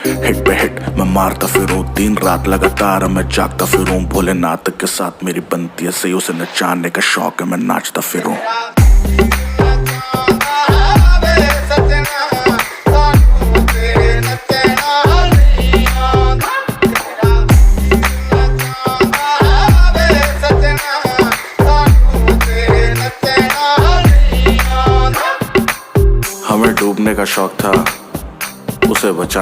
Hit पे hit मैं मारता फिरूं, दिन रात लगातार मैं जागता फिरूं। भोलेनाथ के साथ मेरी बनती है सही, उसे नचाने का शौक है मैं नाचता फिरूं। हमें डूबने का शौक था, उसे बचा